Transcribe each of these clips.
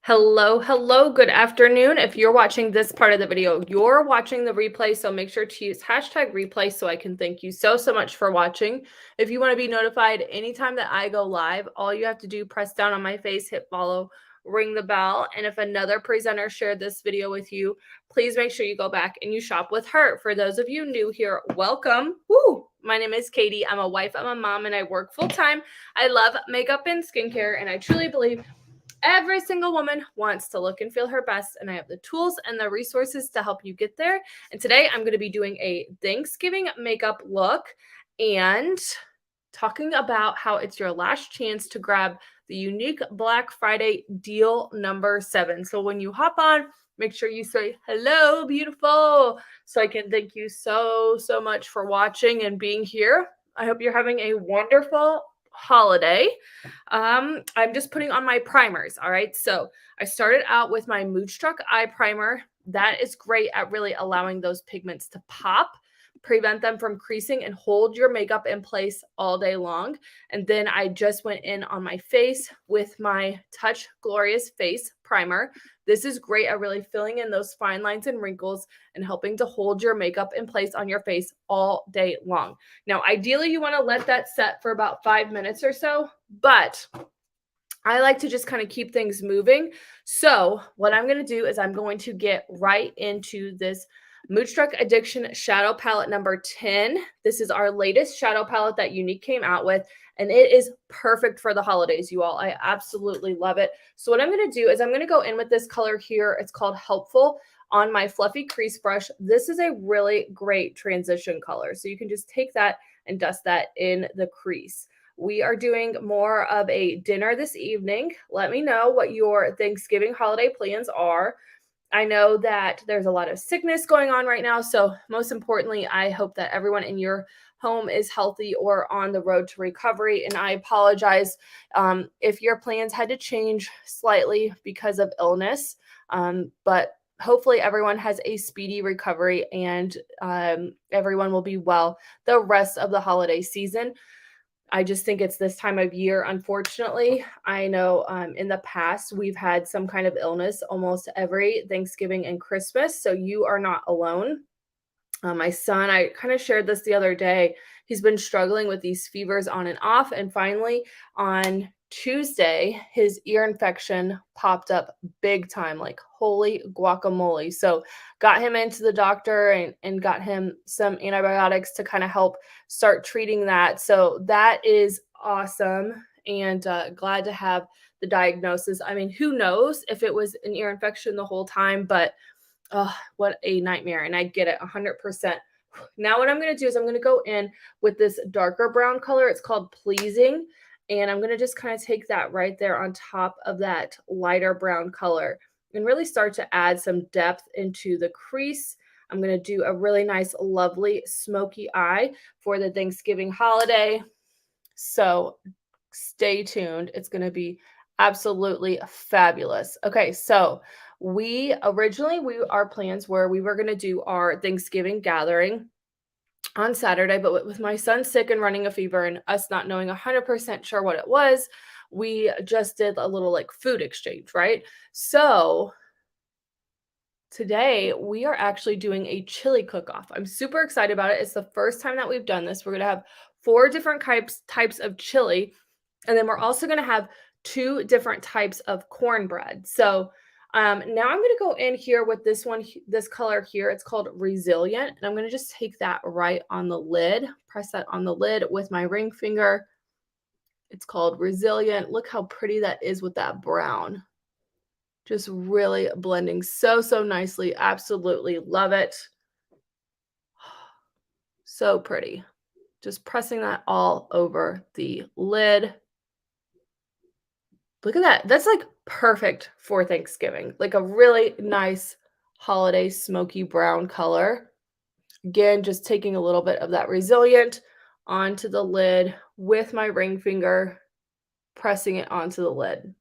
Hello, good afternoon. If you're watching this part of the video, you're watching the replay, so make sure to use hashtag replay so I can thank you so much for watching. If you want to be notified anytime that I go live, all you have to do, press down on my face, hit follow, ring the bell, and if another presenter shared this video with you, please make sure you go back and you shop with her. For those of you new here, welcome. Woo! My name is Katie. I'm a wife, I'm a mom, and I work full-time. I love makeup and skincare, and I truly believe every single woman wants to look and feel her best, and I have the tools and the resources to help you get there. And today I'm going to be doing a Thanksgiving makeup look and talking about how it's your last chance to grab the Younique Black Friday deal number 7. So when you hop on, make sure you say hello, beautiful, so I can thank you so much for watching and being here. I hope you're having a wonderful holiday. I'm just putting on my primers. All right. So I started out with my Moodstruck eye primer. That is great at really allowing those pigments to pop, prevent them from creasing, and hold your makeup in place all day long. And then I just went in on my face with my Touch Glorious Face primer. This is great at really filling in those fine lines and wrinkles and helping to hold your makeup in place on your face all day long. Now, ideally, you want to let that set for about 5 minutes or so, but I like to just kind of keep things moving. So what I'm going to do is I'm going to get right into this Moodstruck Addiction Shadow Palette number 10. This is our latest shadow palette that Younique came out with, and it is perfect for the holidays, you all. I absolutely love it. So what I'm going to do is I'm going to go in with this color here. It's called Helpful on my fluffy crease brush. This is a really great transition color. So you can just take that and dust that in the crease. We are doing more of a dinner this evening. Let me know what your Thanksgiving holiday plans are. I know that there's a lot of sickness going on right now. So most importantly, I hope that everyone in your home is healthy or on the road to recovery. And I apologize if your plans had to change slightly because of illness. But hopefully everyone has a speedy recovery and everyone will be well the rest of the holiday season. I just think it's this time of year, unfortunately. I know in the past we've had some kind of illness almost every Thanksgiving and Christmas, so you are not alone. My son, I kind of shared this the other day. He's been struggling with these fevers on and off, and finally on Tuesday, his ear infection popped up big time, like holy guacamole. So got him into the doctor and got him some antibiotics to kind of help start treating that. So that is awesome, and glad to have the diagnosis. I mean, who knows if it was an ear infection the whole time, but oh, what a nightmare. And I get it 100%. Now what I'm going to do is I'm going to go in with this darker brown color. It's called Pleasing. And I'm going to just kind of take that right there on top of that lighter brown color and really start to add some depth into the crease. I'm going to do a really nice, lovely smoky eye for the Thanksgiving holiday. So stay tuned. It's going to be absolutely fabulous. Okay, so our plans were we were going to do our Thanksgiving gathering on Saturday, but with my son sick and running a fever and us not knowing 100% sure what it was, we just did a little like food exchange, right? So today we are actually doing a chili cook-off. I'm super excited about it. It's the first time that we've done this. We're going to have 4 different types of chili, and then we're also going to have 2 different types of cornbread. So now I'm going to go in here with this one, this color here. It's called Resilient. And I'm going to just take that right on the lid, press that on the lid with my ring finger. It's called Resilient. Look how pretty that is with that brown. Just really blending so nicely. Absolutely love it. So pretty. Just pressing that all over the lid. Look at that. That's like perfect for Thanksgiving. Like a really nice holiday smoky brown color. Again, just taking a little bit of that Resilient onto the lid with my ring finger, pressing it onto the lid.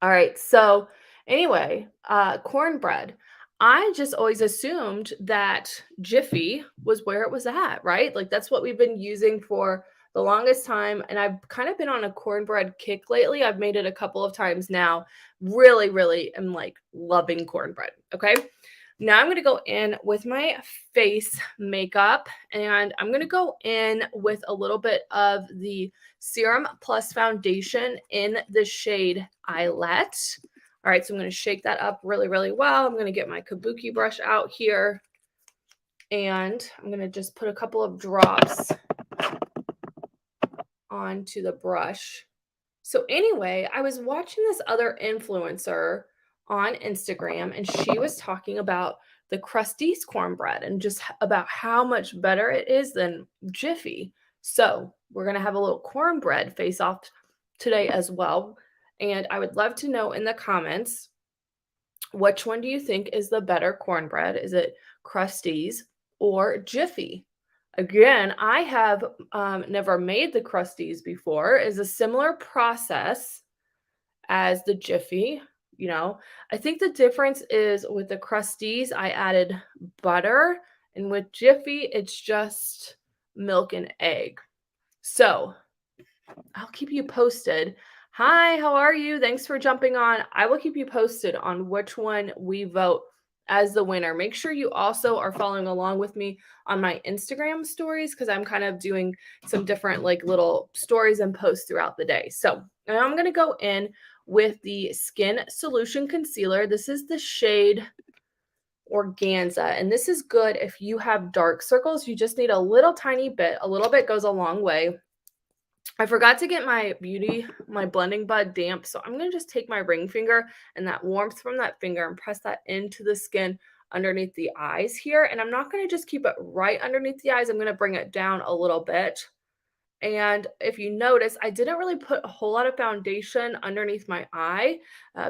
All right. So anyway, cornbread. I just always assumed that Jiffy was where it was at, right? Like that's what we've been using for the longest time, and I've kind of been on a cornbread kick lately. I've made it a couple of times now. Really, really am like loving cornbread. Okay. Now I'm going to go in with my face makeup, and I'm going to go in with a little bit of the Serum Plus Foundation in the shade Eyelet. All right, so I'm going to shake that up really, really well. I'm going to get my kabuki brush out here, and I'm going to just put a couple of drops onto the brush. So anyway, I was watching this other influencer on Instagram, and she was talking about the Krusteaz cornbread and just about how much better it is than Jiffy. So we're going to have a little cornbread face off today as well. And I would love to know in the comments, which one do you think is the better cornbread? Is it Krusteaz or Jiffy? Again, I have never made the Krusteaz before. It's a similar process as the Jiffy. You know, I think the difference is with the Krusteaz, I added butter, and with Jiffy, it's just milk and egg. So I'll keep you posted. Hi, how are you? Thanks for jumping on. I will keep you posted on which one we vote as the winner. Make sure you also are following along with me on my Instagram stories, because I'm kind of doing some different like little stories and posts throughout the day. So now I'm going to go in with the Skin Solution Concealer. This is the shade Organza, and this is good if you have dark circles. You just need a little tiny bit. A little bit goes a long way. I forgot to get my blending bud damp, so I'm going to just take my ring finger and that warmth from that finger and press that into the skin underneath the eyes here. And I'm not going to just keep it right underneath the eyes. I'm going to bring it down a little bit. And if you notice, I didn't really put a whole lot of foundation underneath my eye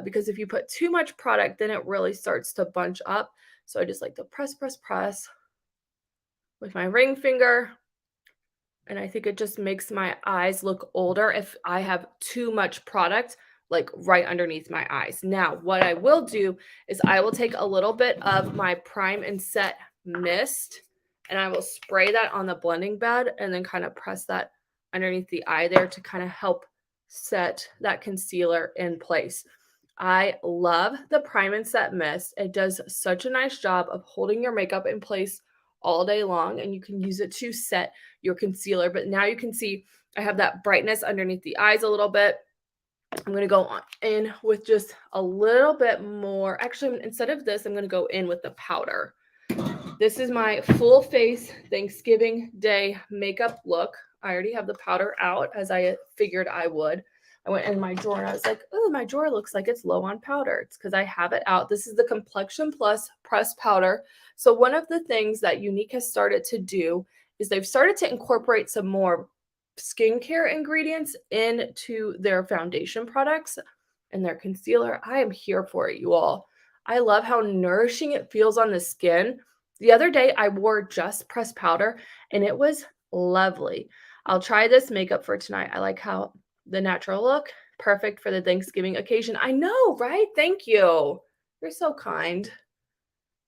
because if you put too much product, then it really starts to bunch up. So I just like to press, press, press with my ring finger. And I think it just makes my eyes look older if I have too much product like right underneath my eyes. Now, what I will do is I will take a little bit of my Prime and Set mist, and I will spray that on the blending bed and then kind of press that underneath the eye there to kind of help set that concealer in place. I love the Prime and Set mist. It does such a nice job of holding your makeup in place all day long, and you can use it to set your concealer. But now you can see I have that brightness underneath the eyes a little bit. I'm going to go on in with just a little bit more. Actually, instead of this, I'm going to go in with the powder. This is my full face Thanksgiving Day makeup look. I already have the powder out, as I figured I would. I went in my drawer and I was like, oh, my drawer looks like it's low on powder. It's because I have it out. This is the Complexion Plus pressed powder. So one of the things that Younique has started to do is they've started to incorporate some more skincare ingredients into their foundation products and their concealer. I am here for it, you all. I love how nourishing it feels on the skin. The other day I wore just pressed powder and it was lovely. I'll try this makeup for tonight. I like how the natural look, perfect for the Thanksgiving occasion. I know, right? Thank you. You're so kind.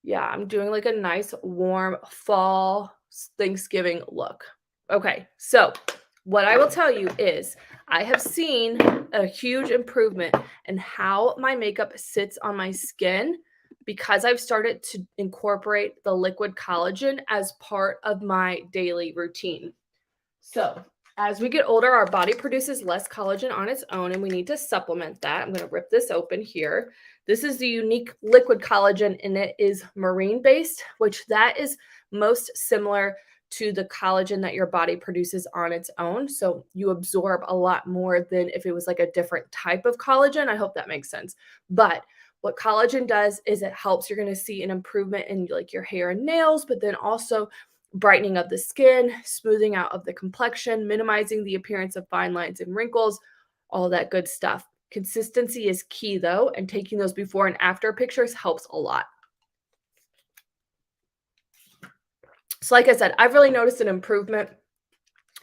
Yeah, I'm doing like a nice warm fall Thanksgiving look. Okay, so what I will tell you is I have seen a huge improvement in how my makeup sits on my skin because I've started to incorporate the liquid collagen as part of my daily routine. So as we get older, our body produces less collagen on its own, and we need to supplement that. I'm going to rip this open here. This is the Younique liquid collagen, and it is marine-based, which that is most similar to the collagen that your body produces on its own. So you absorb a lot more than if it was like a different type of collagen. I hope that makes sense. But what collagen does is it helps, you're going to see an improvement in like your hair and nails, but then also brightening of the skin, smoothing out of the complexion, minimizing the appearance of fine lines and wrinkles, all that good stuff. Consistency is key though, and taking those before and after pictures helps a lot. So like I said, I've really noticed an improvement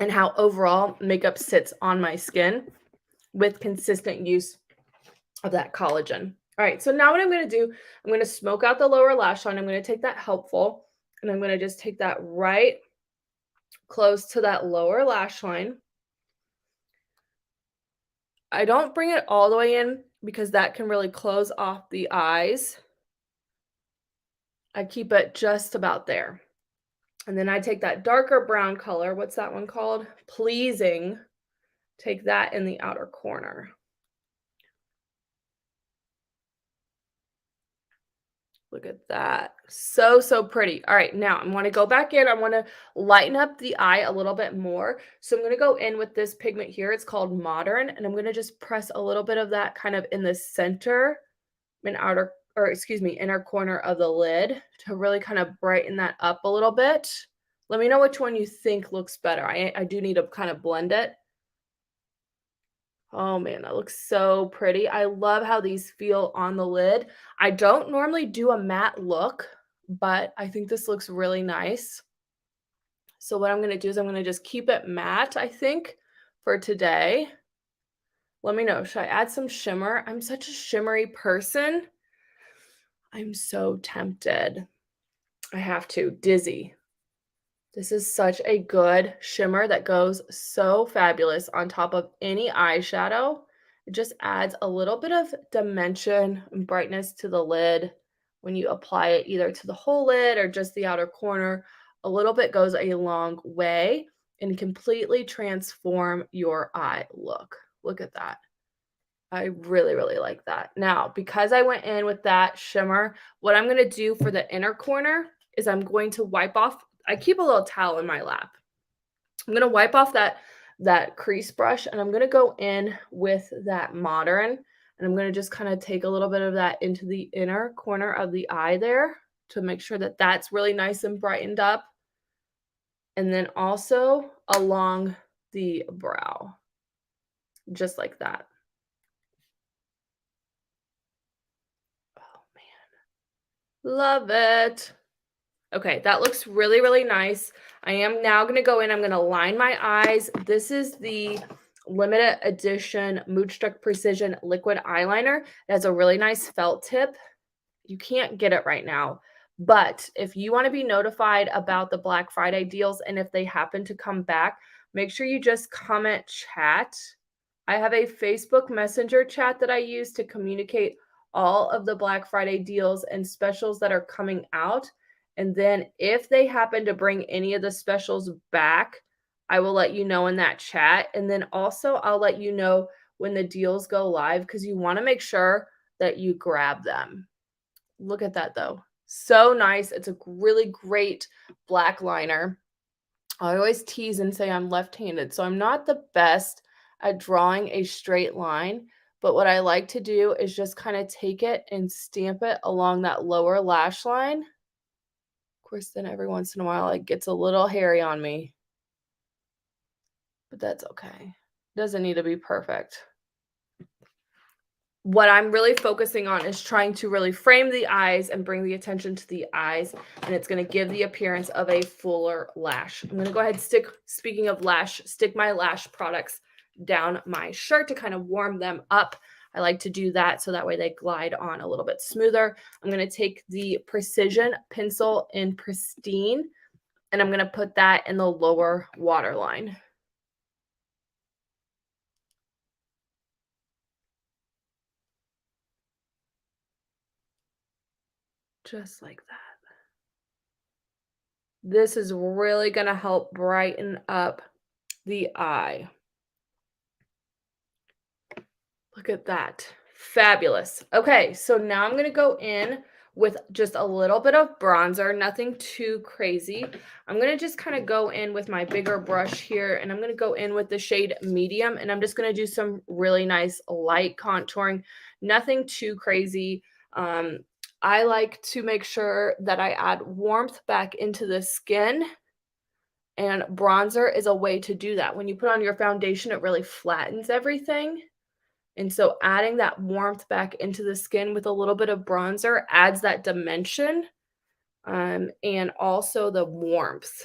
in how overall makeup sits on my skin with consistent use of that collagen. All right, so now what I'm going to do, I'm going to smoke out the lower lash line. I'm going to take that Helpful, and I'm going to just take that right close to that lower lash line. I don't bring it all the way in because that can really close off the eyes. I keep it just about there. And then I take that darker brown color, what's that one called? Pleasing. Take that in the outer corner. Look at that. So, so pretty. All right, now I want to go back in. I want to lighten up the eye a little bit more. So I'm going to go in with this pigment here. It's called Modern, and I'm going to just press a little bit of that kind of in the center and outer, or excuse me, inner corner of the lid to really kind of brighten that up a little bit. Let me know which one you think looks better. I do need to kind of blend it. Oh man, that looks so pretty. I love how these feel on the lid. I don't normally do a matte look, but I think this looks really nice. So what I'm going to do is I'm going to just keep it matte, I think, for today. Let me know. Should I add some shimmer? I'm such a shimmery person. I'm so tempted. I have to. Dizzy. This is such a good shimmer that goes so fabulous on top of any eyeshadow. It just adds a little bit of dimension and brightness to the lid when you apply it either to the whole lid or just the outer corner. A little bit goes a long way and completely transform your eye look. Look at that. I really, really like that. Now, because I went in with that shimmer, what I'm going to do for the inner corner is I'm going to wipe off. I keep a little towel in my lap. I'm going to wipe off that crease brush, and I'm going to go in with that Modern, and I'm going to just kind of take a little bit of that into the inner corner of the eye there to make sure that that's really nice and brightened up. And then also along the brow, just like that. Love it. Okay, that looks really, really nice. I am now going to go in. I'm going to line my eyes. This is the limited edition Moodstruck Precision Liquid Eyeliner. It has a really nice felt tip. You can't get it right now. But if you want to be notified about the Black Friday deals and if they happen to come back, make sure you just comment chat. I have a Facebook Messenger chat that I use to communicate all of the Black Friday deals and specials that are coming out. And then if they happen to bring any of the specials back, I will let you know in that chat. And then also I'll let you know when the deals go live because you want to make sure that you grab them. Look at that though. So nice. It's a really great black liner. I always tease and say I'm left-handed, so I'm not the best at drawing a straight line, but what I like to do is just kind of take it and stamp it along that lower lash line. Of course, then every once in a while it gets a little hairy on me, but that's okay. Doesn't need to be perfect. What I'm really focusing on is trying to really frame the eyes and bring the attention to the eyes, and it's going to give the appearance of a fuller lash. I'm going to go ahead and speaking of lash, stick my lash products down my shirt to kind of warm them up. I like to do that so that way they glide on a little bit smoother. I'm going to take the Precision Pencil in Pristine, and I'm going to put that in the lower waterline. Just like that. This is really going to help brighten up the eye. Look at that. Fabulous. Okay, so now I'm going to go in with just a little bit of bronzer, nothing too crazy. I'm going to just kind of go in with my bigger brush here, and I'm going to go in with the shade Medium, and I'm just going to do some really nice light contouring, nothing too crazy. I like to make sure that I add warmth back into the skin, and bronzer is a way to do that. When you put on your foundation, it really flattens everything. And so adding that warmth back into the skin with a little bit of bronzer adds that dimension and also the warmth.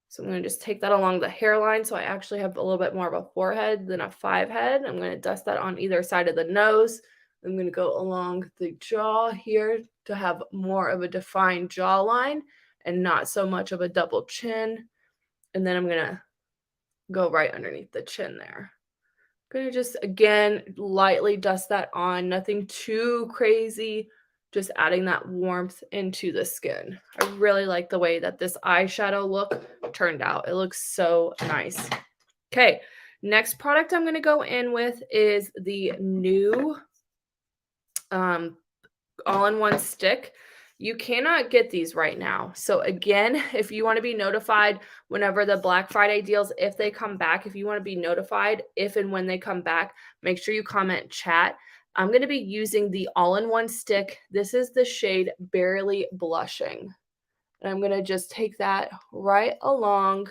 So I'm going to just take that along the hairline so I actually have a little bit more of a forehead than a 5 head. I'm going to dust that on either side of the nose. I'm going to go along the jaw here to have more of a defined jawline and not so much of a double chin. And then I'm going to go right underneath the chin there. Gonna just, again, lightly dust that on, nothing too crazy, just adding that warmth into the skin. I really like the way that this eyeshadow look turned out. It looks so nice. Okay, next product I'm gonna go in with is the new all-in-one stick. You cannot get these right now. So again, if you want to be notified whenever the Black Friday deals, if they come back, if you want to be notified if and when they come back, make sure you comment chat. I'm going to be using the all-in-one stick. This is the shade Barely Blushing. And I'm going to just take that right along,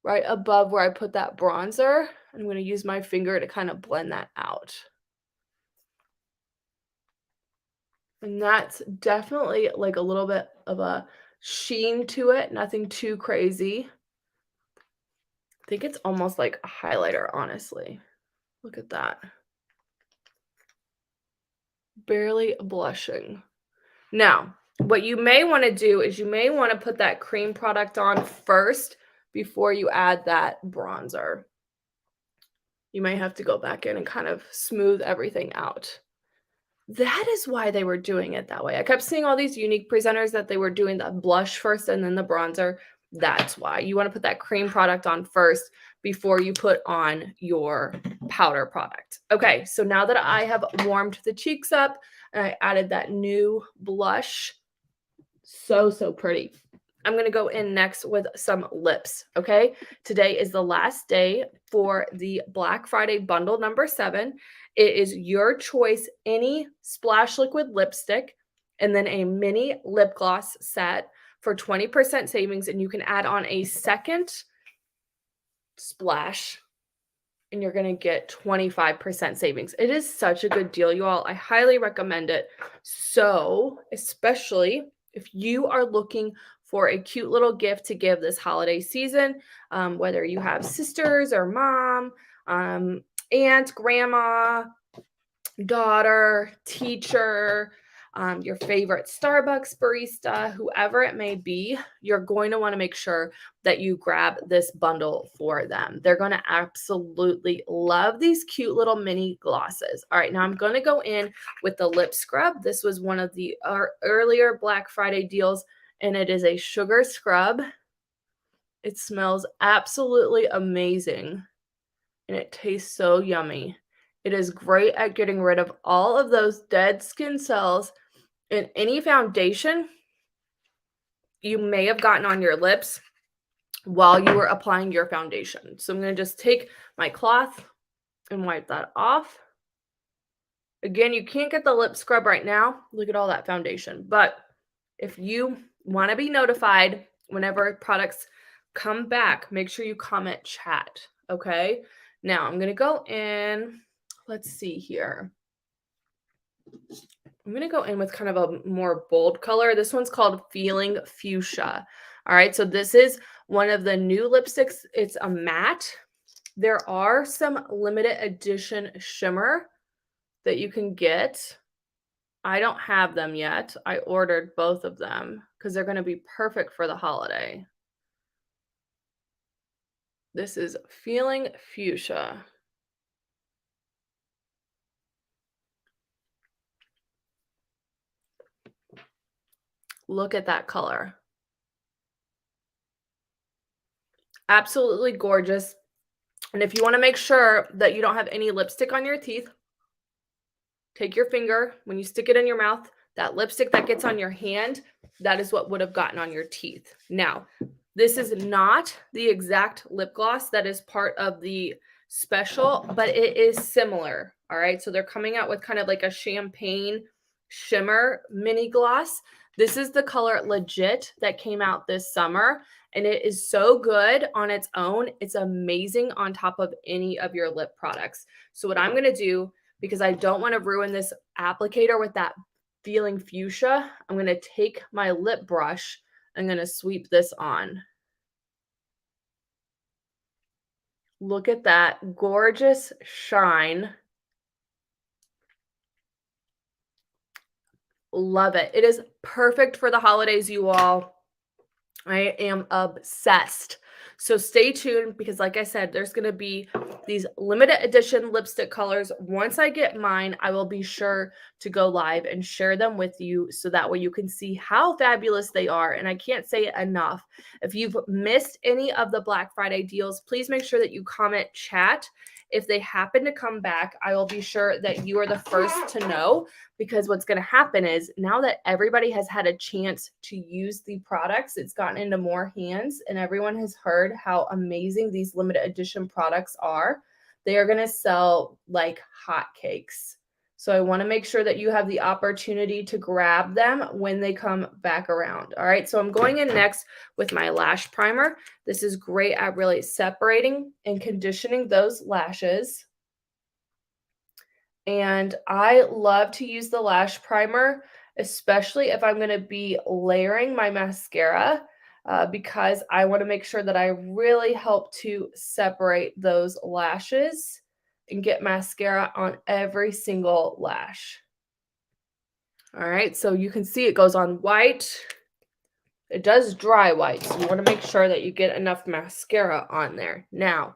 right above where I put that bronzer. I'm going to use my finger to kind of blend that out. And that's definitely like a little bit of a sheen to it, nothing too crazy. I think it's almost like a highlighter, honestly. Look at that. Barely Blushing. Now, what you may want to do is you may want to put that cream product on first before you add that bronzer. You may have to go back in and kind of smooth everything out. That is why they were doing it that way. I kept seeing all these Younique presenters that they were doing the blush first and then the bronzer. That's why. You want to put that cream product on first before you put on your powder product. Okay, so now that I have warmed the cheeks up and I added that new blush, so pretty. I'm going to go in next with some lips, okay? Today is the last day for the Black Friday bundle number 7. It is your choice, any splash liquid lipstick and then a mini lip gloss set for 20% savings, and you can add on a second splash and you're going to get 25% savings. It is such a good deal, you all. I highly recommend it. So, especially if you are looking for a cute little gift to give this holiday season, whether you have sisters or mom, aunt, grandma, daughter, teacher, your favorite Starbucks barista, whoever it may be, you're going to want to make sure that you grab this bundle for them. They're going to absolutely love these cute little mini glosses. All right, now I'm going to go in with the lip scrub. This was one of the earlier Black Friday deals, and it is a sugar scrub. It smells absolutely amazing, and it tastes so yummy. It is great at getting rid of all of those dead skin cells in any foundation you may have gotten on your lips while you were applying your foundation. So I'm going to just take my cloth and wipe that off. Again, you can't get the lip scrub right now. Look at all that foundation. But if you want to be notified whenever products come back, make sure you comment chat, okay? Now I'm going to go in. Let's see here. I'm going to go in with kind of a more bold color. This one's called Feeling Fuchsia. All right, so this is one of the new lipsticks. It's a matte. There are some limited edition shimmer that you can get. I don't have them yet. I ordered both of them because they're going to be perfect for the holiday. This is Feeling Fuchsia. Look at that color. Absolutely gorgeous. And if you want to make sure that you don't have any lipstick on your teeth, take your finger, when you stick it in your mouth, that lipstick that gets on your hand, that is what would have gotten on your teeth. Now, this is not the exact lip gloss that is part of the special, but it is similar. All right, so they're coming out with kind of like a champagne shimmer mini gloss. This is the color Legit that came out this summer, and it is so good on its own. It's amazing on top of any of your lip products. So what I'm going to do, because I don't want to ruin this applicator with that Feeling Fuchsia, I'm going to take my lip brush. I'm going to sweep this on. Look at that gorgeous shine. Love it. It is perfect for the holidays, you all. I am obsessed. So stay tuned because like I said, there's going to be these limited edition lipstick colors. Once I get mine, I will be sure to go live and share them with you so that way you can see how fabulous they are. And I can't say it enough. If you've missed any of the Black Friday deals, please make sure that you comment chat. If they happen to come back, I will be sure that you are the first to know, because what's going to happen is now that everybody has had a chance to use the products, it's gotten into more hands and everyone has heard how amazing these limited edition products are. They are going to sell like hotcakes. So I want to make sure that you have the opportunity to grab them when they come back around. All right, so I'm going in next with my lash primer. This is great at really separating and conditioning those lashes. And I love to use the lash primer, especially if I'm going to be layering my mascara, because I want to make sure that I really help to separate those lashes and get mascara on every single lash. All right, so you can see it goes on white. It does dry white, so you want to make sure that you get enough mascara on there. Now,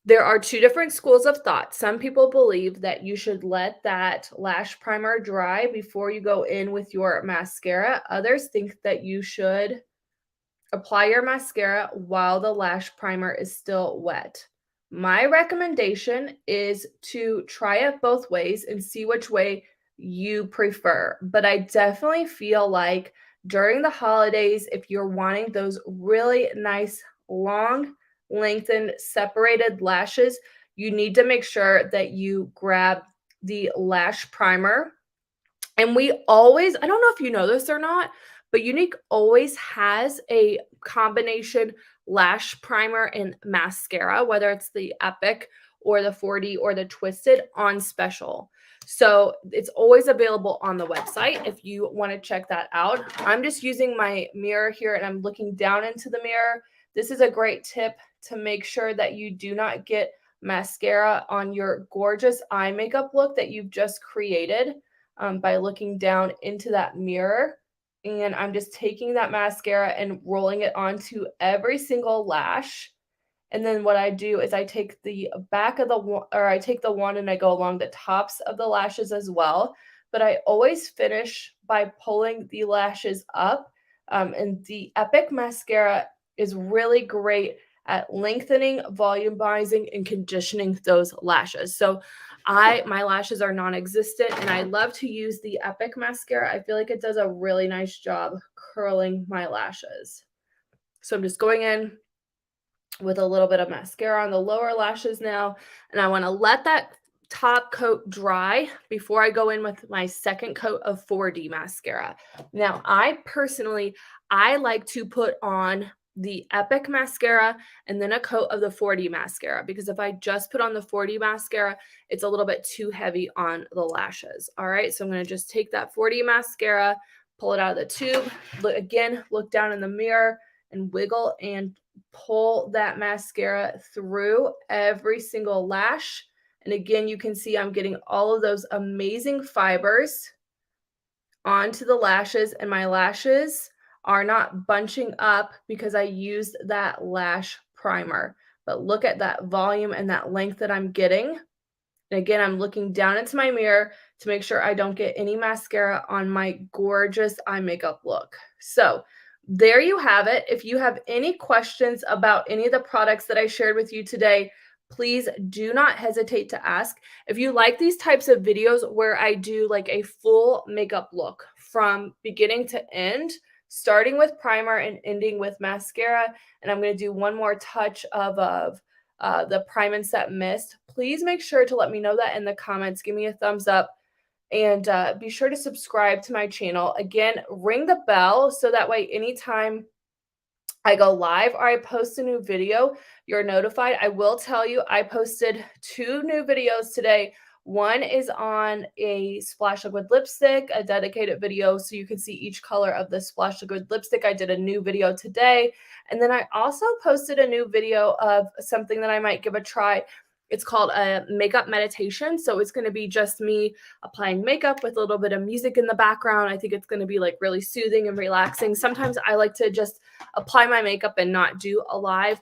there are two different schools of thought. Some people believe that you should let that lash primer dry before you go in with your mascara. Others think that you should apply your mascara while the lash primer is still wet. My recommendation is to try it both ways and see which way you prefer. But I definitely feel like during the holidays, if you're wanting those really nice, long, lengthened, separated lashes, you need to make sure that you grab the lash primer. And we always, I don't know if you know this or not, but Younique always has a combination lash primer and mascara, whether it's the Epic or the 4D or the Twisted, on special. So it's always available on the website if you want to check that out. I'm just using my mirror here and I'm looking down into the mirror. This is a great tip to make sure that you do not get mascara on your gorgeous eye makeup look that you've just created. By looking down into that mirror. And I'm just taking that mascara and rolling it onto every single lash. And then what I do is I take the back of I take the wand and I go along the tops of the lashes as well. But I always finish by pulling the lashes up. And the Epic mascara is really great at lengthening, volumizing, and conditioning those lashes. So my lashes are non-existent and I love to use the Epic mascara. I feel like it does a really nice job curling my lashes. So I'm just going in with a little bit of mascara on the lower lashes now, and I want to let that top coat dry before I go in with my second coat of 4D mascara. Now, I like to put on the Epic mascara and then a coat of the 4D mascara, because if I just put on the 4D mascara, it's a little bit too heavy on the lashes. All right, so I'm going to just take that 4D mascara, pull it out of the tube, look down in the mirror and wiggle and pull that mascara through every single lash. And again, you can see I'm getting all of those amazing fibers onto the lashes, and my lashes are not bunching up because I used that lash primer. But look at that volume and that length that I'm getting. And again, I'm looking down into my mirror to make sure I don't get any mascara on my gorgeous eye makeup look. So there you have it. If you have any questions about any of the products that I shared with you today, please do not hesitate to ask. If you like these types of videos where I do like a full makeup look from beginning to end, starting with primer and ending with mascara, and I'm going to do one more touch of the Prime and Set Mist, please make sure to let me know that in the comments. Give me a thumbs up. And be sure to subscribe to my channel. Again, ring the bell so that way anytime I go live or I post a new video, you're notified. I will tell you, I posted 2 new videos today. One is on a Splash Liquid lipstick, a dedicated video so you can see each color of the Splash Liquid lipstick. I did a new video today. And then I also posted a new video of something that I might give a try. It's called a makeup meditation. So it's going to be just me applying makeup with a little bit of music in the background. I think it's going to be like really soothing and relaxing. Sometimes I like to just apply my makeup and not do a live.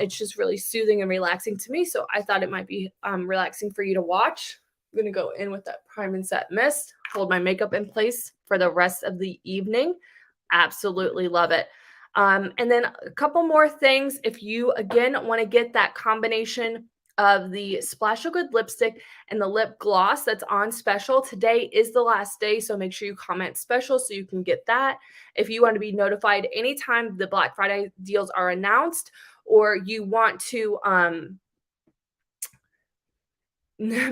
It's just really soothing and relaxing to me. So I thought it might be relaxing for you to watch. I'm going to go in with that Prime and Set Mist, hold my makeup in place for the rest of the evening. Absolutely love it. And then a couple more things. If you, again, want to get that combination of the Splash of Good lipstick and the lip gloss that's on special, today is the last day, so make sure you comment special so you can get that. If you want to be notified anytime the Black Friday deals are announced, or you want to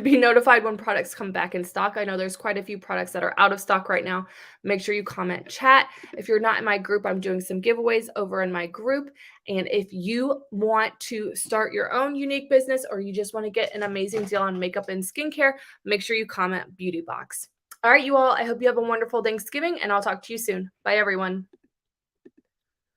be notified when products come back in stock. I know there's quite a few products that are out of stock right now. Make sure you comment chat. If you're not in my group, I'm doing some giveaways over in my group. And if you want to start your own Younique business, or you just want to get an amazing deal on makeup and skincare, make sure you comment beauty box. All right, you all, I hope you have a wonderful Thanksgiving, and I'll talk to you soon. Bye, everyone.